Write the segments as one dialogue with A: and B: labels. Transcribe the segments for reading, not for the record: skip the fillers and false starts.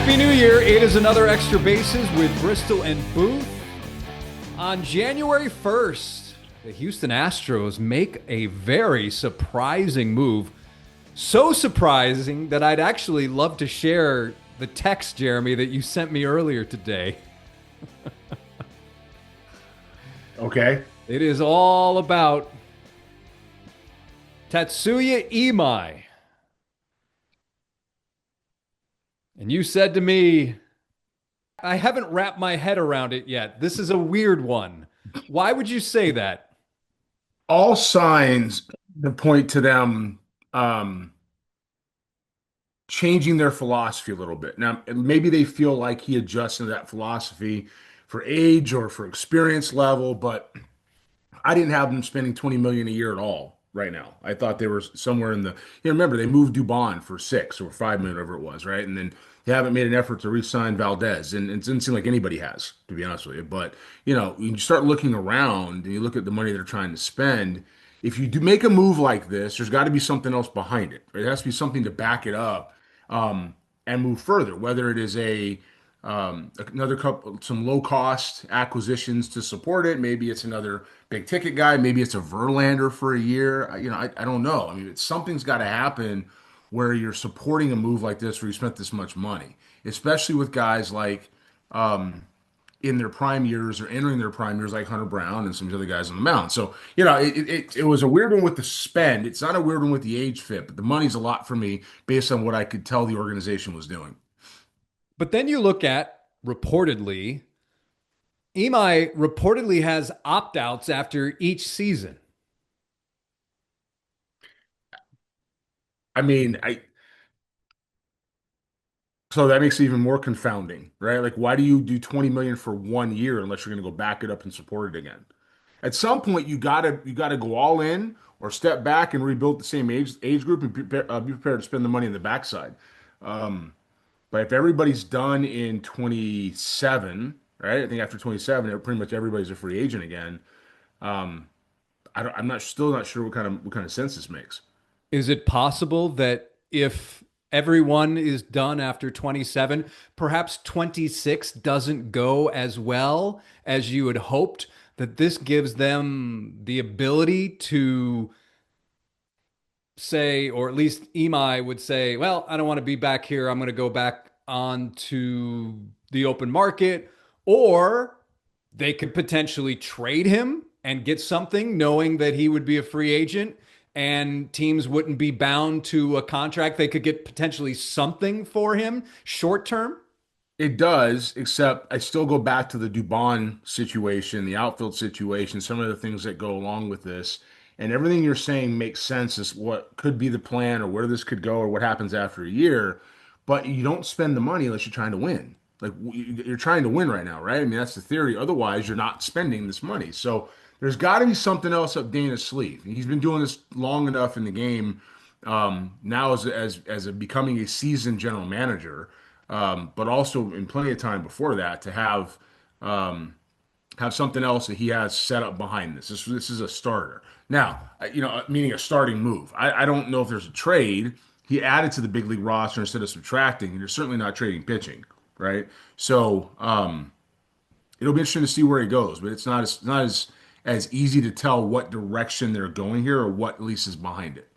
A: Happy New Year. It is another Extra Bases with Bristol and Booth. On January 1st, the Houston Astros make a very surprising move. So surprising that I'd actually love to share the text, Jeremy, that you sent me earlier today.
B: Okay.
A: It is all about Tatsuya Imai. And you said to me, I haven't wrapped my head around it yet. This is a weird one. Why would you say that?
B: All signs that point to them um, changing their philosophy a little bit. Now, maybe they feel like he adjusts into that philosophy for age or for experience level, but I didn't have them spending 20 million a year at all right now. I thought they were somewhere in the, remember they moved Dubon for 6 or 5 million, whatever it was, right? And then they haven't made an effort to re-sign Valdez, and it doesn't seem like anybody has, to be honest with you. But you start looking around and you look at the money they're trying to spend. If you do make a move like this, there's got to be something else behind it. Right? There has to be something to back it up and move further. Whether it is another couple, some low cost acquisitions to support it. Maybe it's another big ticket guy. Maybe it's a Verlander for a year. I don't know. I mean, something's got to happen where you're supporting a move like this where you spent this much money, especially with guys like in their prime years or entering their prime years like Hunter Brown and some of the other guys on the mound. So, it was a weird one with the spend. It's not a weird one with the age fit, but the money's a lot for me based on what I could tell the organization was doing.
A: But then you look at reportedly, Imai reportedly has opt outs after each season.
B: I mean, I So that makes it even more confounding, right? Like, why do you do 20 million for 1 year unless you're going to go back it up and support it again? At some point, you gotta go all in or step back and rebuild the same age group and be prepared to spend the money in the backside. Um, but if everybody's done in 27, right? I think after 27, pretty much everybody's a free agent again. Um, I'm not still not sure what kind of sense this makes.
A: Is it possible that if everyone is done after 27, perhaps 26 doesn't go as well as you had hoped, that this gives them the ability to say, or at least Imai would say, well, I don't want to be back here. I'm going to go back onto the open market, or they could potentially trade him and get something knowing that he would be a free agent and teams wouldn't be bound to a contract. They could get potentially something for him short term.
B: It does, except I still go back to the Dubon situation, the outfield situation, some of the things that go along with this. And everything you're saying makes sense as what could be the plan or where this could go or what happens after a year. But you don't spend the money unless you're trying to win. Like you're trying to win right now, right? I mean, that's the theory. Otherwise, you're not spending this money. So there's got to be something else up Dana's sleeve. He's been doing this long enough in the game now as becoming a seasoned general manager, but also in plenty of time before that to um, have something else that he has set up behind this. This is a starter. Now, meaning a starting move. I don't know if there's a trade. He added to the big league roster instead of subtracting, and you're certainly not trading pitching, right? So it'll be interesting to see where he goes, but it's not as easy to tell what direction they're going here or what at least is behind it.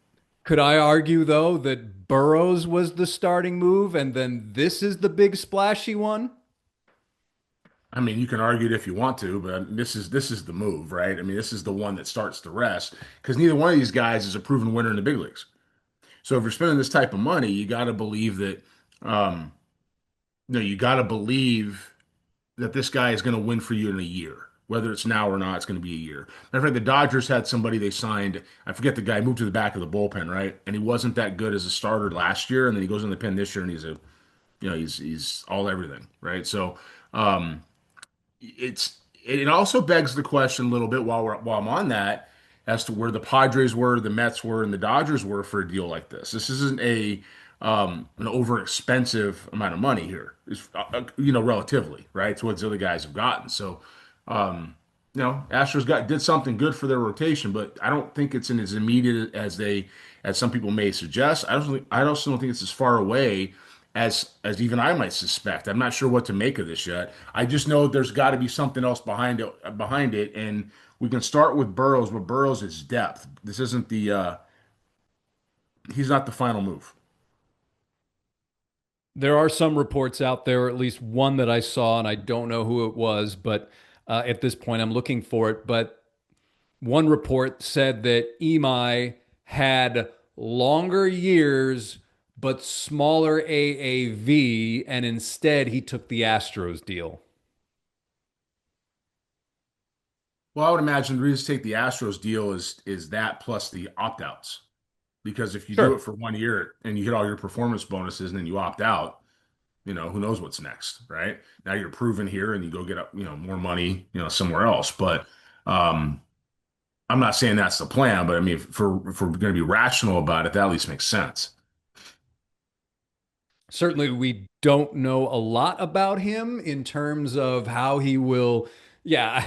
A: Could I argue, though, that Burrows was the starting move and then this is the big splashy one?
B: I mean, you can argue it if you want to, but this is the move, right? I mean, this is the one that starts the rest because neither one of these guys is a proven winner in the big leagues. So if you're spending this type of money, you got to believe that, um, you got to believe that this guy is going to win for you in a year. Whether it's now or not, it's going to be a year. Matter of fact, the Dodgers had somebody they signed. I forget the guy moved to the back of the bullpen, right? And he wasn't that good as a starter last year, and then he goes in the pen this year, and he's all everything, right? So um, it also begs the question a little bit while I'm on that as to where the Padres were, the Mets were, and the Dodgers were for a deal like this. This isn't an over expensive amount of money here. It's, relatively, right, to what the other guys have gotten. So, Astros did something good for their rotation, but I don't think it's in as immediate as some people may suggest. I also don't think it's as far away as even I might suspect. I'm not sure what to make of this yet. I just know there's got to be something else behind it, and we can start with Burrows, but Burrows is depth. This isn't the he's not the final move.
A: There are some reports out there, or at least one that I saw, and I don't know who it was, but at this point I'm looking for it. But one report said that Imai had longer years but smaller AAV, and instead he took the Astros deal.
B: Well, I would imagine the reason to take the Astros deal is that plus the opt-outs. Because if you do it
A: Sure.
B: for 1 year and you hit all your performance bonuses and then you opt out, who knows what's next, right? Now you're proven here and you go get more money, somewhere else. But um, I'm not saying that's the plan, but I mean, if we're going to be rational about it, that at least makes sense.
A: Certainly, we don't know a lot about him in terms of how he will. Yeah.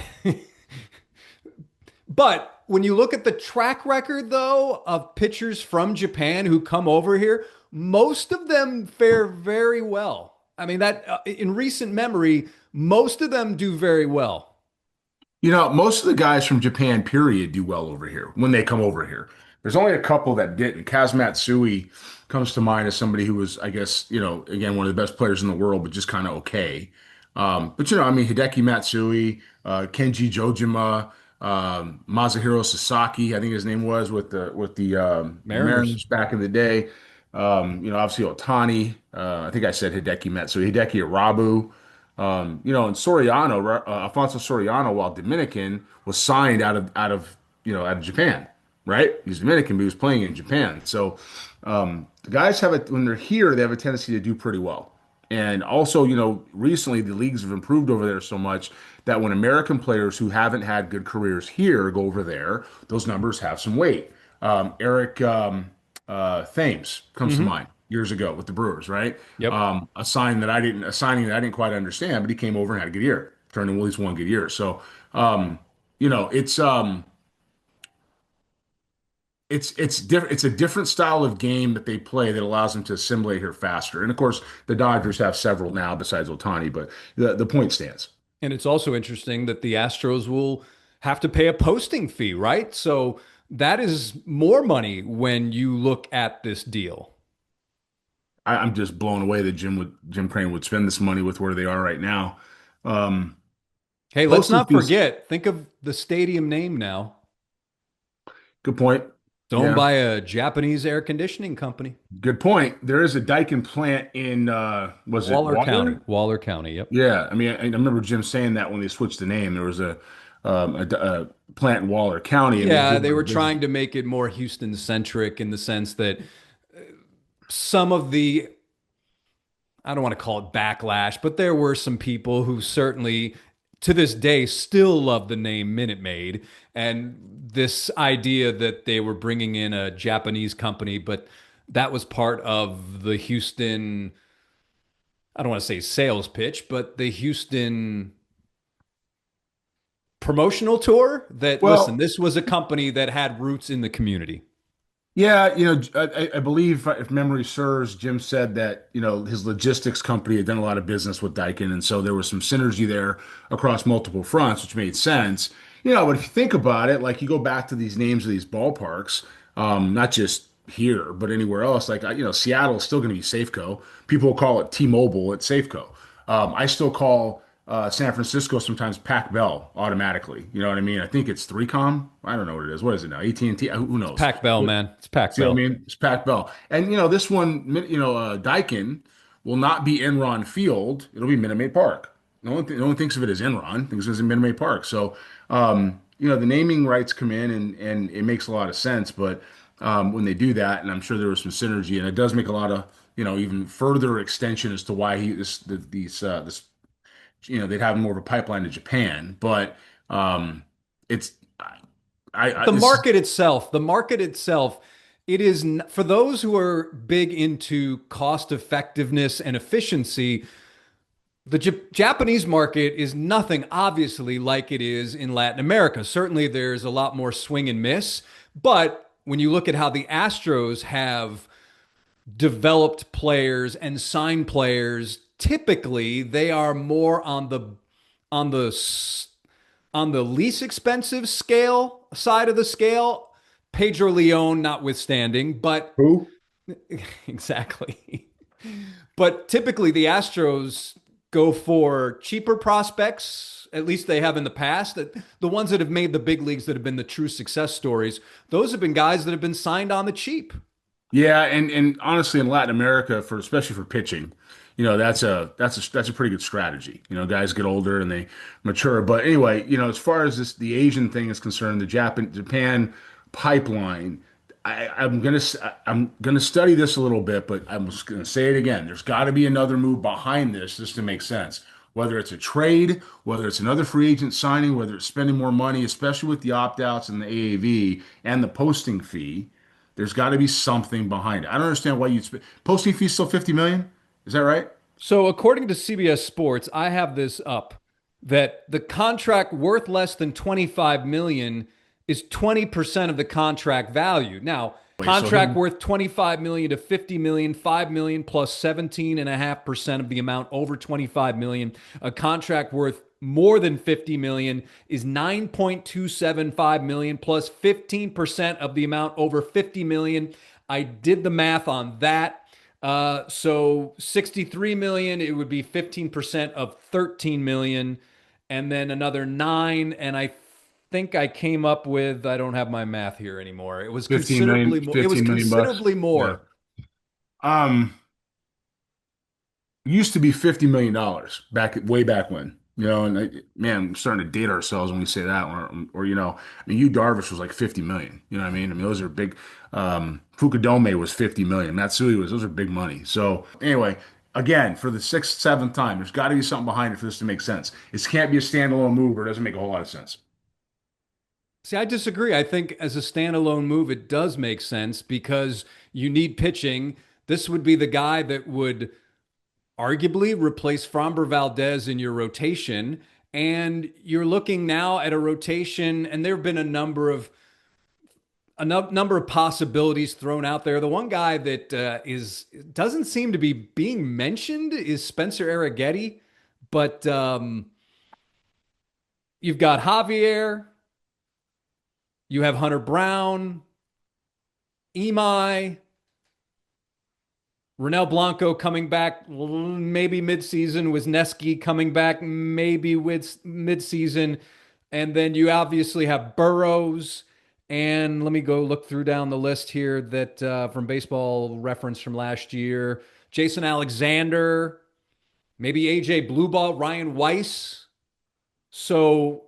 A: But when you look at the track record, though, of pitchers from Japan who come over here, most of them fare very well. I mean, that in recent memory, most of them do very well.
B: Most of the guys from Japan, period, do well over here when they come over here. There's only a couple that didn't. Kaz Matsui comes to mind as somebody who was, I guess, again, one of the best players in the world, but just kind of okay. But I mean, Hideki Matsui, Kenji Jojima, Masahiro Sasaki, I think his name was with the
A: Mariners.
B: Mariners back in the day. Obviously Otani. I think I said Hideki Matsui, Hideki Irabu. And Soriano, Alfonso Soriano, while Dominican, was signed out of Japan, right? He's Dominican, but he was playing in Japan. So the guys when they're here, they have a tendency to do pretty well. And also, recently the leagues have improved over there so much that when American players who haven't had good careers here go over there, those numbers have some weight. Eric Thames comes to
A: Hmm.
B: mind years ago with the Brewers, right?
A: Yep.
B: A signing that I didn't quite understand, but he came over and had a good year, turned in at least one good year. So, um, you know, it's um, it's different. It's a different style of game that they play that allows them to assimilate here faster. And of course, the Dodgers have several now besides Otani, but the point stands.
A: And it's also interesting that the Astros will have to pay a posting fee, right? So that is more money when you look at this deal.
B: I'm just blown away that Jim Crane would spend this money with where they are right now. Um,
A: Hey, let's
B: Posting
A: not
B: fees,
A: forget, think of the stadium name now.
B: good point.
A: It's owned
B: Yeah.
A: by a Japanese air conditioning company.
B: Good point. There is a Daikin plant in was it
A: Waller County.
B: Water?
A: Waller County. Yep.
B: Yeah, I mean, I remember Jim saying that when they switched the name, there was a plant in Waller County, and they
A: Yeah,
B: did
A: they
B: want
A: were
B: to visit.
A: trying to make it more Houston centric in the sense that some of the, I don't want to call it backlash, but there were some people who certainly to this day still love the name Minute Maid and this idea that they were bringing in a Japanese company, but that was part of the Houston, I don't want to say sales pitch, but the Houston promotional tour that, listen,
B: Well,
A: this was a company that had roots in the community.
B: yeah, I believe if memory serves, Jim said that his logistics company had done a lot of business with Daikin, and so there was some synergy there across multiple fronts, which made sense. But if you think about it, like you go back to these names of these ballparks, not just here, but anywhere else, like Seattle is still going to be Safeco. People will call it T-Mobile at Safeco. I still call San Francisco sometimes Pac Bell automatically. You know what I mean? I think it's 3Com. I don't know what it is. What is it now? AT&T? Who
A: It's
B: knows?
A: Pac Bell, man. It's Pac
B: See what I
A: Bell.
B: mean? It's Pac Bell. And this one, Daikin will not be Enron Field. It'll be Minute Maid Park. No one thinks of it as Enron. Thinks of it as Minute Maid Park. So, the naming rights come in, and it makes a lot of sense. But when they do that, and I'm sure there was some synergy, and it does make a lot of even further extension as to why this they'd have more of a pipeline to Japan. But it's
A: The
B: this is
A: market itself, it is for those who are big into cost effectiveness and efficiency. The Japanese market is nothing, obviously, like it is in Latin America. Certainly, there's a lot more swing and miss. But when you look at how the Astros have developed players and signed players, typically they are more on the on the least expensive scale side of the scale. Pedro Leon notwithstanding, but
B: Who?
A: exactly. But typically the Astros go for cheaper prospects. At least they have in the past. The ones that have made the big leagues that have been the true success stories, those have been guys that have been signed on the cheap.
B: Yeah, and honestly, in Latin America, for especially for pitching, that's a pretty good strategy. Guys get older and they mature. But anyway, as far as the Asian thing is concerned, the Japan pipeline, I'm gonna study this a little bit, but I'm just gonna say it again. There's got to be another move behind this just to make sense. Whether it's a trade, whether it's another free agent signing, whether it's spending more money, especially with the opt-outs and the AAV and the posting fee. There's got to be something behind it. I don't understand why you'd posting fee still 50 million. Is that right?
A: So, according to CBS Sports, I have this up that the contract worth less than 25 million is 20% of the contract value. Now,
B: Wait, so
A: contract worth 25 million to 50 million, 5 million plus 17.5% of the amount over 25 million. A contract worth more than 50 million is 9.275 million plus 15% of the amount over 50 million. I did the math on that. So 63 million, it would be 15% of 13 million, and then another nine. And I think I came up with, I don't have my math here anymore. It was
B: 15 million,
A: considerably more. It was
B: 15 million bucks.
A: considerably
B: Yeah.
A: more.
B: Um, used to be $50 million way back when. And man, we're starting to date ourselves when we say that, or I mean, Yu Darvish was like 50 million. You know what I mean? I mean, those are big. Fukudome was 50 million. Matsui those are big money. So anyway, again, for the sixth, seventh time, there's got to be something behind it for this to make sense. It can't be a standalone move, or it doesn't make a whole lot of sense.
A: See, I disagree. I think as a standalone move, it does make sense because you need pitching. This would be the guy that would arguably replace Framber Valdez in your rotation. And you're looking now at a rotation, and there have been a number of possibilities thrown out there. The one guy that is doesn't seem to be being mentioned is Spencer Arrighetti, but you've got Javier, you have Hunter Brown, Imai, Ronel Blanco coming back maybe midseason, Wisniewski coming back maybe with midseason, and then you obviously have Burrows. And let me go look through down the list here that from Baseball Reference from last year. Jason Alexander, maybe AJ Blueball, Ryan Weiss. So,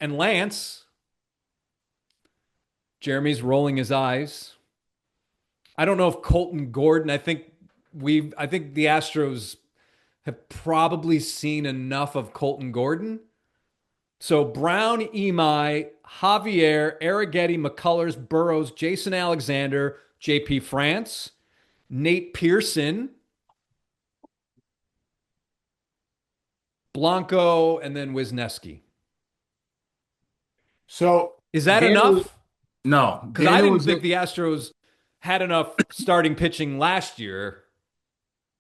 A: and Lance, Jeremy's rolling his eyes. I don't know if Colton Gordon, I think the Astros have probably seen enough of Colton Gordon. So Brown, Imai, Javier, Arrighetti, McCullers, Burrows, Jason Alexander, JP France, Nate Pearson, Blanco, and then Wisniewski.
B: So
A: Is that
B: Daniel,
A: enough?
B: no,
A: Because I
B: Daniel
A: didn't
B: was
A: think the Astros had enough starting pitching last year.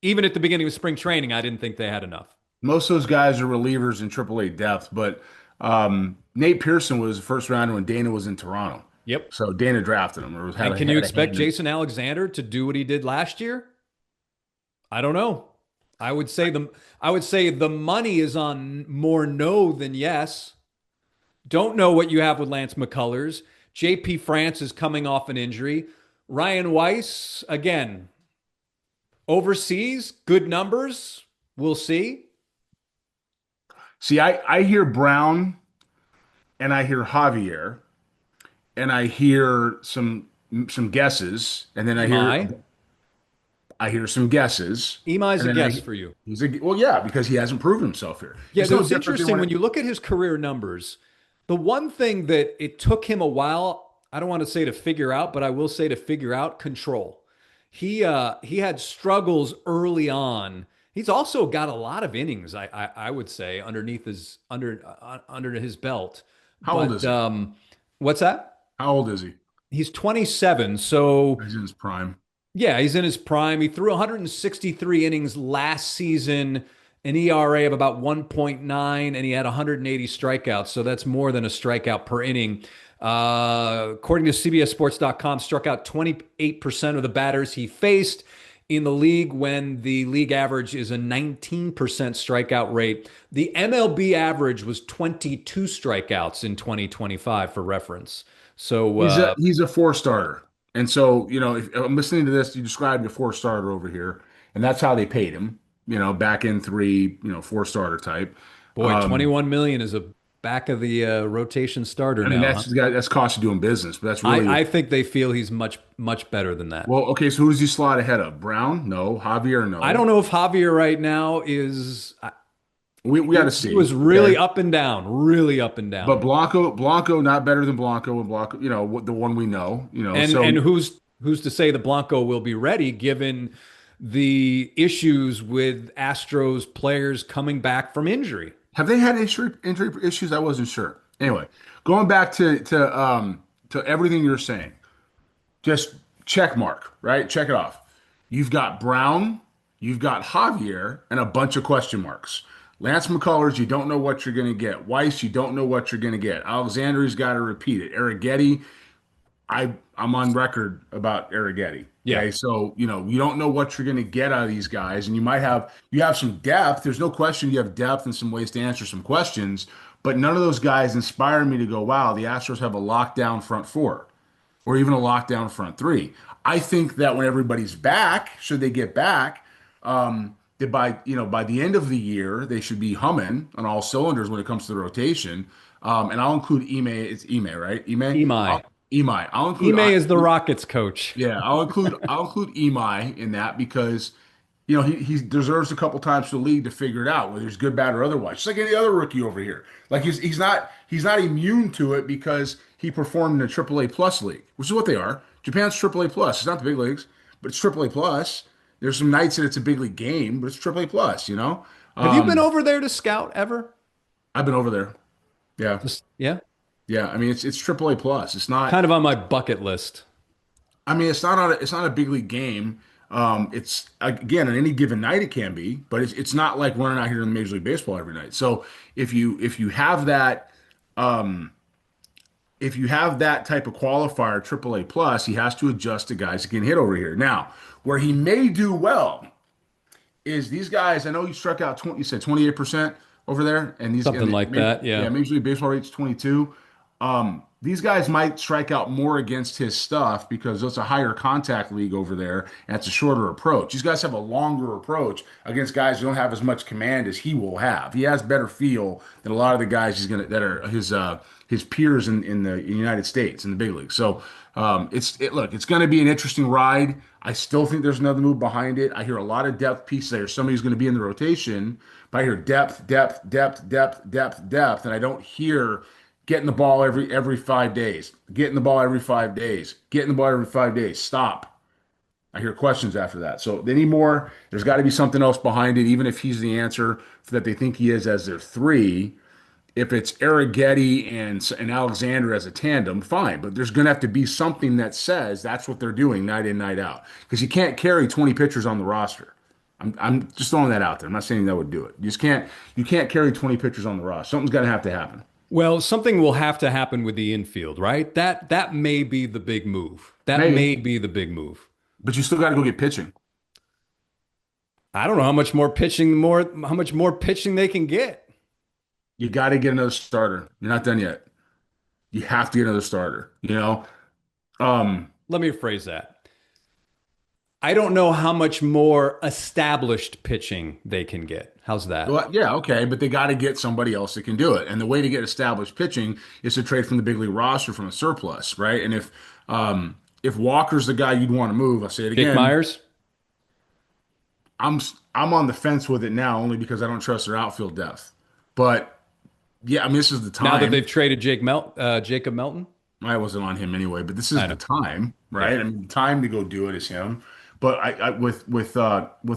A: Even at the beginning of spring training, I didn't think they had enough.
B: most of those guys are relievers in AAA depth, but Nate Pearson was the first rounder when Dana was in Toronto.
A: Yep.
B: So Dana drafted him or
A: And can you
B: had a
A: expect
B: hand in.
A: Jason Alexander to do what he did last year? I don't know. I would say the money is on more no than yes. Don't know what you have with Lance McCullers. JP France is coming off an injury. Ryan Weiss, again, overseas, good numbers. We'll see.
B: See, I hear Brown and I hear Javier and I hear some guesses and then
A: Imai.
B: I hear some guesses
A: Imai's
B: and
A: a
B: then
A: guess for you.
B: he's a well yeah because he hasn't proven himself here.
A: Yeah,
B: It's no
A: it's
B: different than
A: interesting
B: when
A: when you look at his career numbers. The one thing that it took him a while, I don't want to say to figure out, but I will say to figure out control. He had struggles early on. He's also got a lot of innings, I would say, under his belt.
B: how old
A: But
B: is he?
A: what's that?
B: How old is he?
A: He's 27, so
B: He's in his prime.
A: Yeah, he's in his prime. He threw 163 innings last season, an ERA of about 1.9, and he had 180 strikeouts. So that's more than a strikeout per inning. According to CBSSports.com, struck out 28% of the batters he faced in the league when the league average is a 19% strikeout rate. The MLB average was 22 strikeouts in 2025 for reference. So,
B: He's a four starter, and so if I'm listening to this, you described a four starter over here, and that's how they paid him. Back in three, four starter type.
A: boy,
B: Um,
A: 21 million is a back of the rotation starter
B: I mean,
A: now, huh?
B: that's cost of doing business, but that's really
A: I think they feel he's much better than that.
B: well. Okay, so who does he slot ahead of? Brown? No. Javier?
A: I don't
B: No.
A: know if Javier right now is
B: We got to
A: he was
B: see. Okay,
A: really up and down, really up and
B: but
A: down.
B: Blanco not better than Blanco and Blanco. The one we know.
A: And
B: So
A: who's to say the Blanco will be ready given the issues with Astros players coming back from injury?
B: have they had injury issues? I wasn't sure. Anyway, going back to everything you're saying. Just check mark, right? Check it off. You've got Brown, you've got Javier, and a bunch of question marks. Lance McCullers, you don't know what you're going to get. Weiss, you don't know what you're going to get. Alexander's got to repeat it. Arrighetti, I'm on record about Arrighetti.
A: Yeah.
B: Okay, so you don't know what you're going to get out of these guys, and you have some depth. There's no question you have depth and some ways to answer some questions, but none of those guys inspire me to go, wow, the Astros have a lockdown front four or even a lockdown front three. I think that when everybody's back, should they get back, that by the end of the year they should be humming on all cylinders when it comes to the rotation. And I'll include Ime. It's Ime, right? Ime.
A: Imai.
B: Imai. I'll include.
A: Imai is the Rockets coach.
B: Yeah, I'll include Imai in that because he deserves a couple times for the league to figure it out, whether he's good, bad, or otherwise. Just like any other rookie over here. Like he's not immune to it because he performed in a AAA plus league, which is what they are. Japan's AAA plus. It's not the big leagues, but it's AAA plus. There's some nights that it's a big league game, but it's AAA plus.
A: Have you been over there to scout ever?
B: I've been over there. Yeah,
A: Just yeah.
B: yeah. I mean, it's AAA plus. It's not.
A: Kind of on my bucket list.
B: I mean, it's not a big league game. It's again on any given night it can be, but it's not like running out here in Major League Baseball every night. So um, if you have that type of qualifier, AAA plus, he has to adjust to guys that can hit over here. Now, where he may do well is these guys. I know you struck out 20. You said 28% over there, and these
A: Something
B: and
A: like that. Yeah.
B: yeah, Major League Baseball rate's 22. These guys might strike out more against his stuff because it's a higher contact league over there, and it's a shorter approach. These guys have a longer approach against guys who don't have as much command as he will have. He has better feel than a lot of the guys that are his peers in the United States in the big league. So look, it's going to be an interesting ride. I still think there's another move behind it. I hear a lot of depth pieces there. Somebody's going to be in the rotation, but I hear depth, depth, depth, depth, depth, depth, and I don't hear getting the ball every 5 days, getting the ball every 5 days, getting the ball every 5 days. Stop. I hear questions after that. So they need more. There's got to be something else behind it, even if he's the answer that they think he is as their three. If it's Arrighetti and Alexander as a tandem, fine. But there's going to have to be something that says that's what they're doing night in, night out. Because you can't carry 20 pitchers on the roster. I'm just throwing that out there. I'm not saying that would do it. You can't carry 20 pitchers on the roster. Something's got to have to happen.
A: Well, something will have to happen with the infield, right? That may be the big move. That
B: Maybe.
A: may be the big move.
B: But you still got to go get pitching.
A: I don't know how much more pitching they can get.
B: You got to get another starter. You're not done yet. You have to get another starter. Um,
A: Let me rephrase that. I don't know how much more established pitching they can get. How's that?
B: well, yeah, okay, but they got to get somebody else that can do it. And the way to get established pitching is to trade from the big league roster from a surplus, right? And if Walker's the guy you'd want to move, I'll say it
A: Jake
B: again.
A: Myers?
B: I'm I'm on the fence with it now only because I don't trust their outfield depth. But yeah, I mean, this is the
A: Now that
B: time.
A: they've traded Jacob Melton?
B: I wasn't on him anyway, but this is
A: I
B: the
A: know.
B: time,
A: Yeah.
B: right? I mean, the time to go do it is him. But with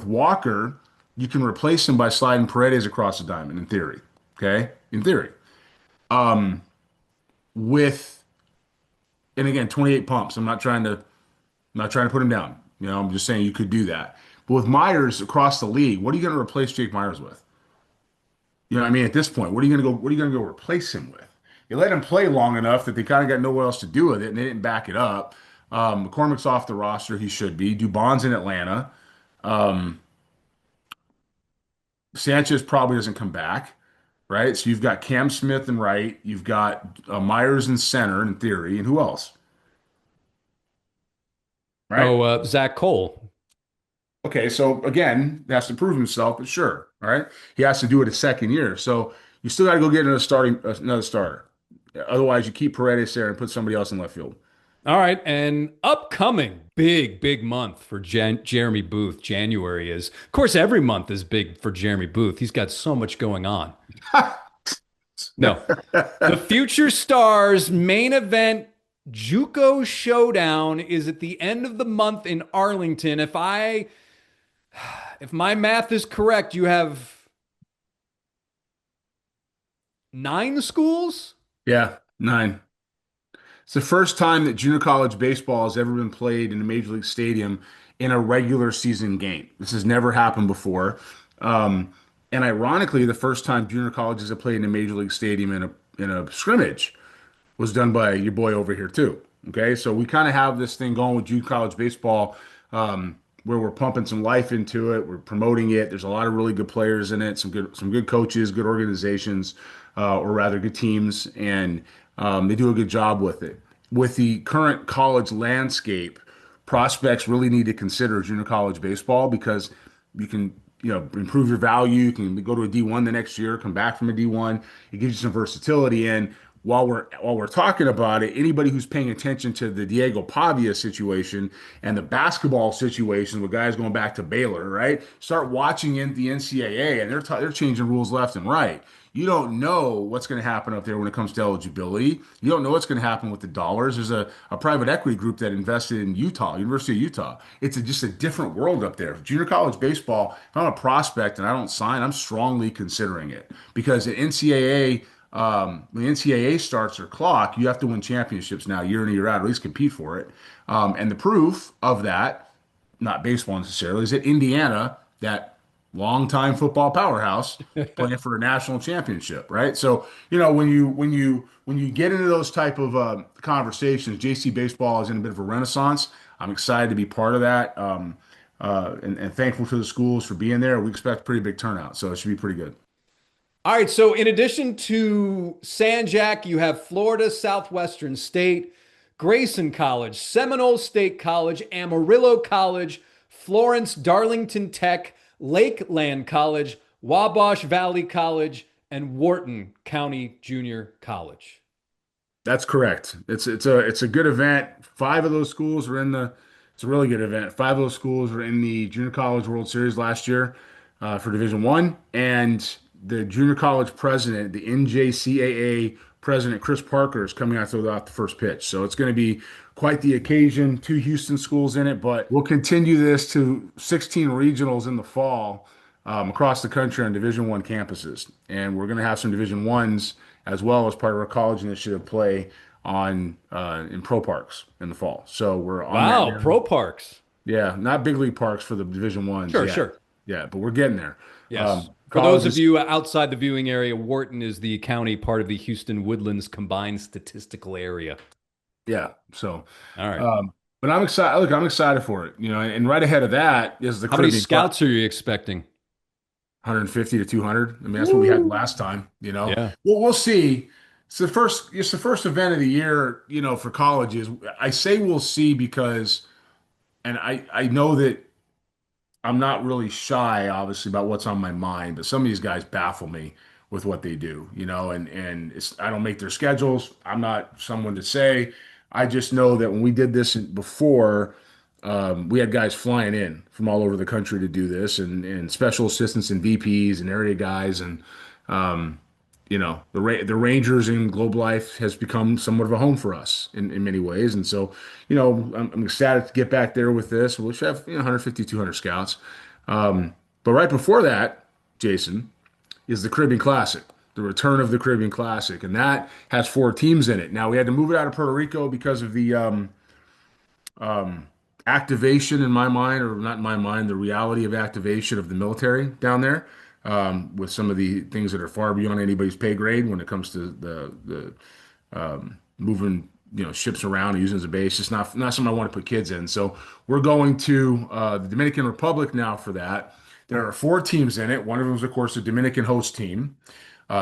B: Walker, you can replace him by sliding Paredes across the diamond in theory. Okay, in theory. With and again, 28 pumps. I'm not trying to put him down. I'm just saying you could do that. But with Myers across the league, what are you going to replace Jake Myers with? You know what I mean? At this point, what are you going to go replace him with? You let him play long enough that they kind of got nowhere else to do with it, and they didn't back it up. McCormick's off the roster. He should be. Dubon's in Atlanta. Um, Sanchez probably doesn't come back, right? So you've got Cam Smith and right. You've got Myers in center in theory, and who else? Right?
A: Oh, Zach Cole.
B: Okay, so again, he has to prove himself, but sure, all right. He has to do it a second year, so you still got to go get another starter. Otherwise, you keep Paredes there and put somebody else in left field.
A: All right, and upcoming big month for Jeremy Booth. January is, of course, every month is big for Jeremy Booth. He's got so much going on. No, the Future Stars main event JUCO Showdown is at the end of the month in Arlington. If my math is correct, you have 9 schools.
B: Yeah, 9. It's the first time that junior college baseball has ever been played in a major league stadium in a regular season game. This has never happened before. Um, and ironically, the first time junior colleges have played in a major league stadium in a scrimmage was done by your boy over here too. Okay, so we kind of have this thing going with junior college baseball, where we're pumping some life into it. We're promoting it. There's a lot of really good players in it, some good coaches, good organizations, or rather good teams, and they do a good job with it. With the current college landscape, prospects really need to consider junior college baseball because you can, improve your value. You can go to a D1 the next year, come back from a D1. It gives you some versatility. And while we're talking about it, anybody who's paying attention to the Diego Pavia situation and the basketball situation with guys going back to Baylor, right? Start watching in the NCAA, and they're changing rules left and right. You don't know what's going to happen up there when it comes to eligibility. You don't know what's going to happen with the dollars. There's a private equity group that invested in Utah, University of Utah. It's just a different world up there. Junior college baseball, if I'm a prospect and I don't sign, I'm strongly considering it because the NCAA, when the NCAA starts their clock, you have to win championships now year in and year out, or at least compete for it. And the proof of that, not baseball necessarily, is that Indiana, that longtime football powerhouse, playing for a national championship, right? So, when you get into those type of conversations, JC baseball is in a bit of a renaissance. I'm excited to be part of that, and thankful to the schools for being there. We expect a pretty big turnout, so it should be pretty good.
A: All right, so in addition to Sanjak, you have Florida Southwestern State, Grayson College, Seminole State College, Amarillo College, Florence Darlington Tech, Lakeland College, Wabash Valley College, and Wharton County Junior College.
B: That's correct. It's a good event. Five of those schools were in the. It's a really good event. Five of those schools were in the Junior College World Series last year, for Division One, and the junior college president, the NJCAA president, Chris Parker, is coming out to throw out the first pitch. So it's going to be quite the occasion. Two Houston schools in it, but we'll continue this to 16 regionals in the fall, across the country on Division One campuses, and we're going to have some Division Ones as well as part of our college initiative play on in pro parks in the fall. So we're on that
A: Wow,
B: now.
A: pro parks.
B: Yeah, not big league parks for the Division Ones
A: Sure,
B: yet.
A: sure.
B: Yeah, but we're getting there.
A: Yes. For those
B: College
A: of
B: is
A: you outside the viewing area, Wharton is the county part of the Houston Woodlands Combined Statistical Area.
B: Yeah. So,
A: All right.
B: um, but I'm excited. Look, I'm excited for it. And right ahead of that is the
A: How many
B: Caribbean Classic,
A: scouts are you expecting?
B: 150 to 200. I mean, that's what we had
A: Woo.
B: last time.
A: Yeah.
B: Well, we'll see. It's the first event of the year. For colleges. I say we'll see because, and I know that I'm not really shy, obviously, about what's on my mind, but some of these guys baffle me with what they do, and I don't make their schedules. I'm not someone to say. I just know that when we did this before, we had guys flying in from all over the country to do this, and special assistants and VPs and area guys, and um, the Rangers in Globe Life has become somewhat of a home for us in many ways. And so, I'm ecstatic to get back there with this. We should have 150, 200 scouts. But right before that, Jason, is the Caribbean Classic, the return of the Caribbean Classic, and that has 4 teams in it. Now we had to move it out of Puerto Rico because of the activation in my mind, or not in my mind, the reality of activation of the military down there, with some of the things that are far beyond anybody's pay grade when it comes to the moving, ships around and using as a base. It's not something I want to put kids in. So we're going to the Dominican Republic now for that. There are 4 teams in it. One of them is, of course, the Dominican host team.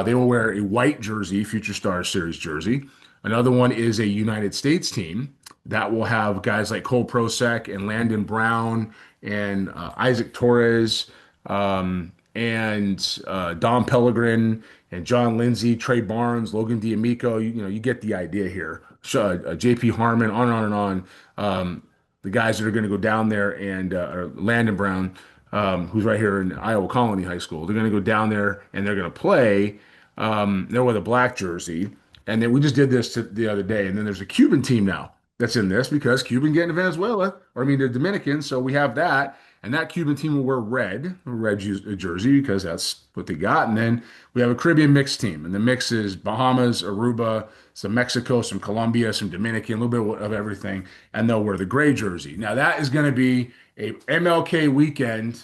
B: They will wear a white jersey, Future Stars Series jersey. Another one is a United States team that will have guys like Cole Prosek and Landon Brown and Isaac Torres, and Dom Pellegrin and John Lindsay, Trey Barnes, Logan D'Amico. You get the idea here. JP Harmon, on and on and on. The guys that are going to go down there, and Landon Brown, who's right here in Iowa Colony High School. They're going to go down there and they're going to play. They're with a black jersey. And then we just did this the other day. And then there's a Cuban team now that's in this because Cuban getting to Venezuela, or I mean, the Dominican. So we have that. And that Cuban team will wear red jersey because that's what they got. And then we have a Caribbean mixed team. And the mix is Bahamas, Aruba, some Mexico, some Colombia, some Dominican, a little bit of everything. And they'll wear the gray jersey. Now, that is going to be a MLK weekend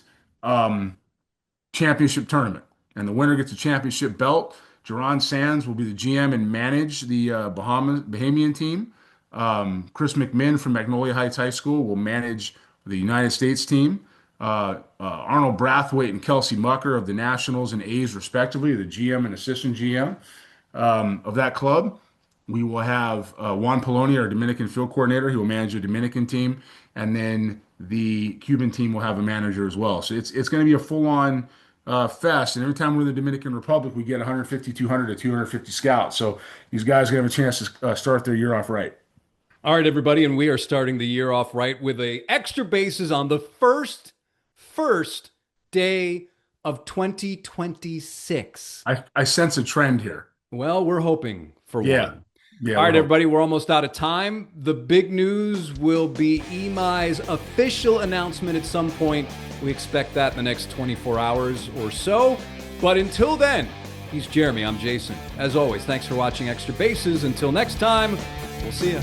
B: championship tournament. And the winner gets a championship belt. Jerron Sands will be the GM and manage the Bahamian team. Chris McMinn from Magnolia Heights High School will manage the United States team. Arnold Brathwaite and Kelsey Mucker of the Nationals and A's, respectively, the GM and assistant GM of that club. We will have Juan Poloni, our Dominican field coordinator. He will manage the Dominican team. And then the Cuban team will have a manager as well. So it's going to be a full-on fest. And every time we're in the Dominican Republic, we get 150, 200 to 250 scouts. So these guys are going to have a chance to start their year off right.
A: All right, everybody, and we are starting the year off right with a extra bases on the first day of 2026.
B: I sense a trend here.
A: Well, we're hoping for one.
B: Yeah.
A: All right, everybody, we're almost out of time. The big news will be Imai's official announcement at some point. We expect that in the next 24 hours or so. But until then, he's Jeremy. I'm Jason. As always, thanks for watching Extra Bases. Until next time, we'll see you.